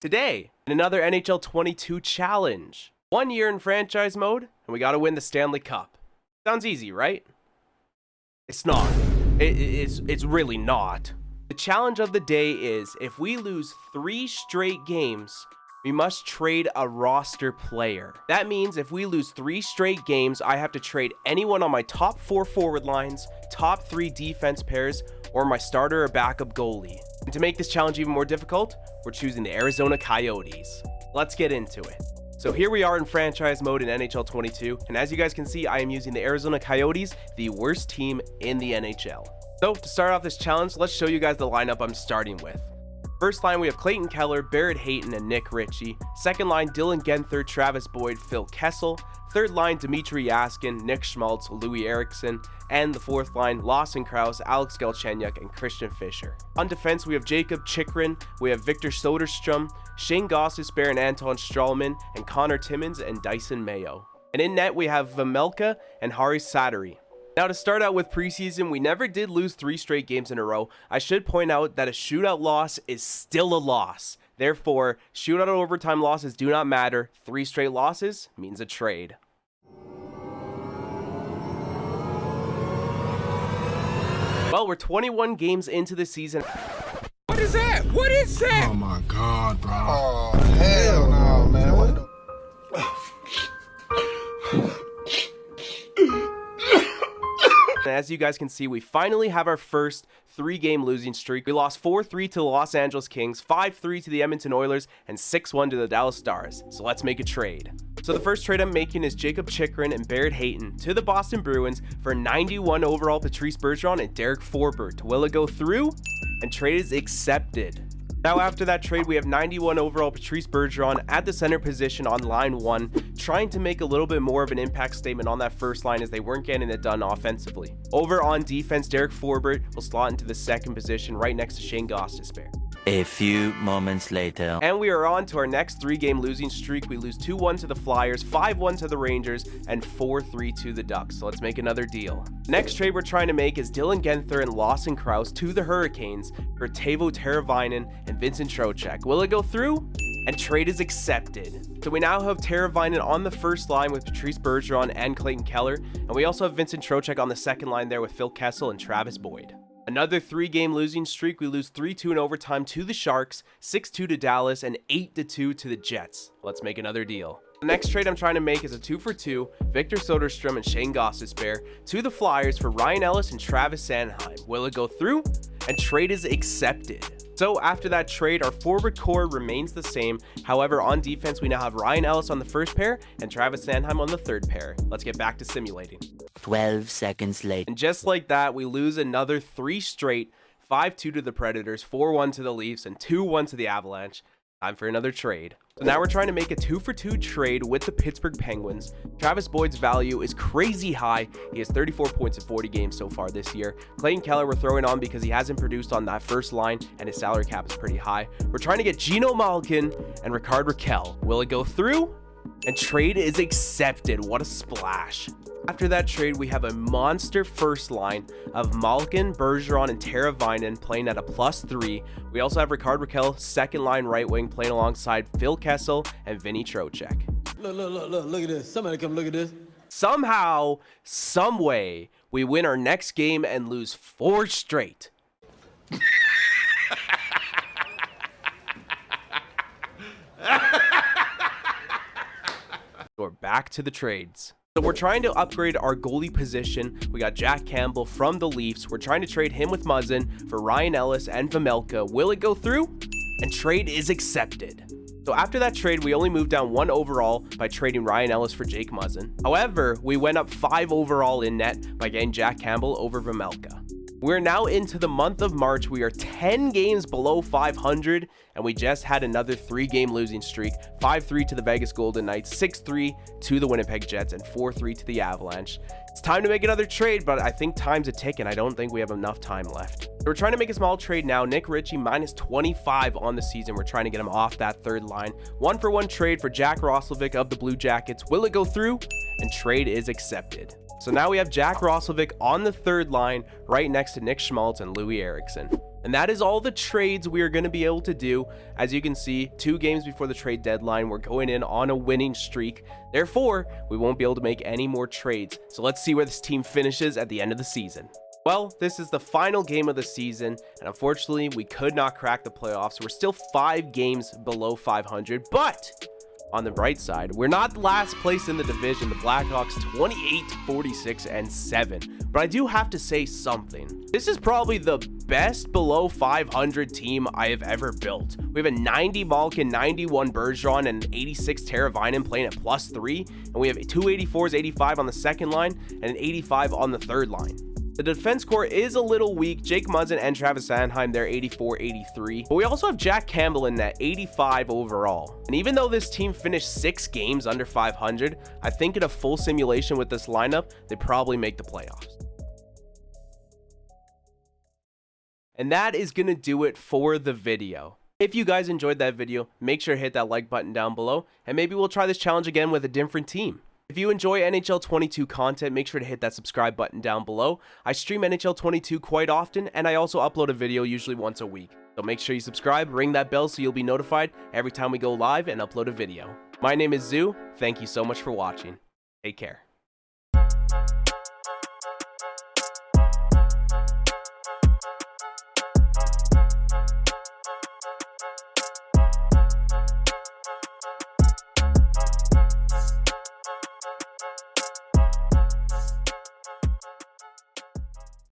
Today, in another NHL 22 challenge. 1 year in franchise mode, and we gotta win the Stanley Cup. Sounds easy, right? It's not. It's really not. The challenge of the day is, if we lose 3 straight games, we must trade a roster player. That means if we lose 3 straight games, I have to trade anyone on my top 4 forward lines, top 3 defense pairs, or my starter or backup goalie. And to make this challenge even more difficult, we're choosing the Arizona Coyotes. Let's get into it. So here we are in franchise mode in NHL 22, and as you guys can see, I am using the Arizona Coyotes, the worst team in the NHL. So to start off this challenge, let's show you guys the lineup I'm starting with. First line, we have Clayton Keller, Barrett Hayton, and Nick Ritchie. Second line, Dylan Guenther, Travis Boyd, Phil Kessel. Third line, Dmitry Yaskin, Nick Schmaltz, Louis Eriksson. And the fourth line, Lawson Krause, Alex Galchenyuk, and Christian Fischer. On defense, we have Jacob Chikrin, we have Victor Soderstrom, Shane Gostisbehere and Anton Strahlman, and Connor Timmins and Dyson Mayo. And in net, we have Vejmelka and Haris Sateri. Now, to start out with preseason, we never did lose 3 straight games in a row. I should point out that a shootout loss is still a loss. Therefore, shootout or overtime losses do not matter. 3 straight losses means a trade. Well, we're 21 games into the season. What is that? What is that? Oh my God, bro. Oh, hell no, man. What the... As you guys can see, we finally have our first 3-game losing streak. We lost 4-3 to the Los Angeles Kings, 5-3 to the Edmonton Oilers, and 6-1 to the Dallas Stars. So let's make a trade. So the first trade I'm making is Jacob Chikrin and Barrett Hayton to the Boston Bruins for 91 overall Patrice Bergeron and Derek Forbort. Will it go through? And trade is accepted. Now after that trade, we have 91 overall Patrice Bergeron at the center position on line 1, trying to make a little bit more of an impact statement on that first line as they weren't getting it done offensively. Over on defense, Derek Forbort will slot into the second position right next to Shane Gostisbehere. A few moments later. And we are on to our next 3-game losing streak. We lose 2-1 to the Flyers, 5-1 to the Rangers, and 4-3 to the Ducks. So let's make another deal. Next trade we're trying to make is Dylan Guenther and Lawson Krause to the Hurricanes for Teuvo Teravainen and Vincent Trocheck. Will it go through? And trade is accepted. So we now have Teravainen on the first line with Patrice Bergeron and Clayton Keller, and we also have Vincent Trocheck on the second line there with Phil Kessel and Travis Boyd. Another 3-game losing streak. We lose 3-2 in overtime to the Sharks, 6-2 to Dallas, and 8-2 to the Jets. Let's make another deal. The next trade I'm trying to make is a 2-for-2, Victor Soderstrom and Shane Gostisbehere to the Flyers for Ryan Ellis and Travis Sanheim. Will it go through? And trade is accepted. So after that trade, our forward core remains the same. However, on defense, we now have Ryan Ellis on the first pair and Travis Sanheim on the third pair. Let's get back to simulating. 12 seconds later. And just like that, we lose another 3 straight, 5-2 to the Predators, 4-1 to the Leafs, and 2-1 to the Avalanche. Time for another trade. So now we're trying to make a 2-for-2 trade with the Pittsburgh Penguins. Travis Boyd's value is crazy high. He has 34 points in 40 games so far this year. Clayton Keller we're throwing on because he hasn't produced on that first line and his salary cap is pretty high. We're trying to get Gino Malkin and Rickard Rakell. Will it go through? And trade is accepted. What a splash. After that trade, we have a monster first line of Malkin, Bergeron, and Teravainen playing at a +3. We also have Rickard Rakell, second line right wing, playing alongside Phil Kessel and Vinny Trocheck. Look at this. Somebody come look at this. Somehow, some way, we win our next game and lose 4 straight. We're back to the trades. So we're trying to upgrade our goalie position. We got Jack Campbell from the Leafs. We're trying to trade him with Muzzin for Ryan Ellis and Vejmelka. Will it go through? And trade is accepted. So after that trade, we only moved down 1 overall by trading Ryan Ellis for Jake Muzzin. However, we went up 5 overall in net by getting Jack Campbell over Vejmelka. We're now into the month of March. We are 10 games below 500, and we just had another 3-game losing streak. 5-3 to the Vegas Golden Knights, 6-3 to the Winnipeg Jets, and 4-3 to the Avalanche. It's time to make another trade, but I think time's a tick, and I don't think we have enough time left. So we're trying to make a small trade now. Nick Ritchie -25 on the season. We're trying to get him off that third line. 1-for-1 trade for Jack Roslovic of the Blue Jackets. Will it go through? And trade is accepted. So now we have Jack Roslovic on the third line right next to Nick Schmaltz and Louis Eriksson. And that is all the trades we are going to be able to do. As you can see, 2 games before the trade deadline, we're going in on a winning streak. Therefore, we won't be able to make any more trades. So let's see where this team finishes at the end of the season. Well, this is the final game of the season, and unfortunately, we could not crack the playoffs. We're still 5 games below 500, but on the bright side, we're not last place in the division. The Blackhawks 28, 46, and 7. But I do have to say something. This is probably the best below 500 team I have ever built. We have a 90 Malkin, 91 Bergeron, and an 86 Teravainen playing at +3. And we have 2 84s, 85 on the second line, and an 85 on the third line. The defense core is a little weak. Jake Muzzin and Travis Sanheim, they're 84, 83. But we also have Jack Campbell in that 85 overall. And even though this team finished 6 games under 500, I think in a full simulation with this lineup, they probably make the playoffs. And that is going to do it for the video. If you guys enjoyed that video, make sure to hit that like button down below, and maybe we'll try this challenge again with a different team. If you enjoy NHL 22 content, make sure to hit that subscribe button down below. I stream NHL 22 quite often, and I also upload a video usually once a week. So make sure you subscribe, ring that bell so you'll be notified every time we go live and upload a video. My name is Zoo. Thank you so much for watching. Take care.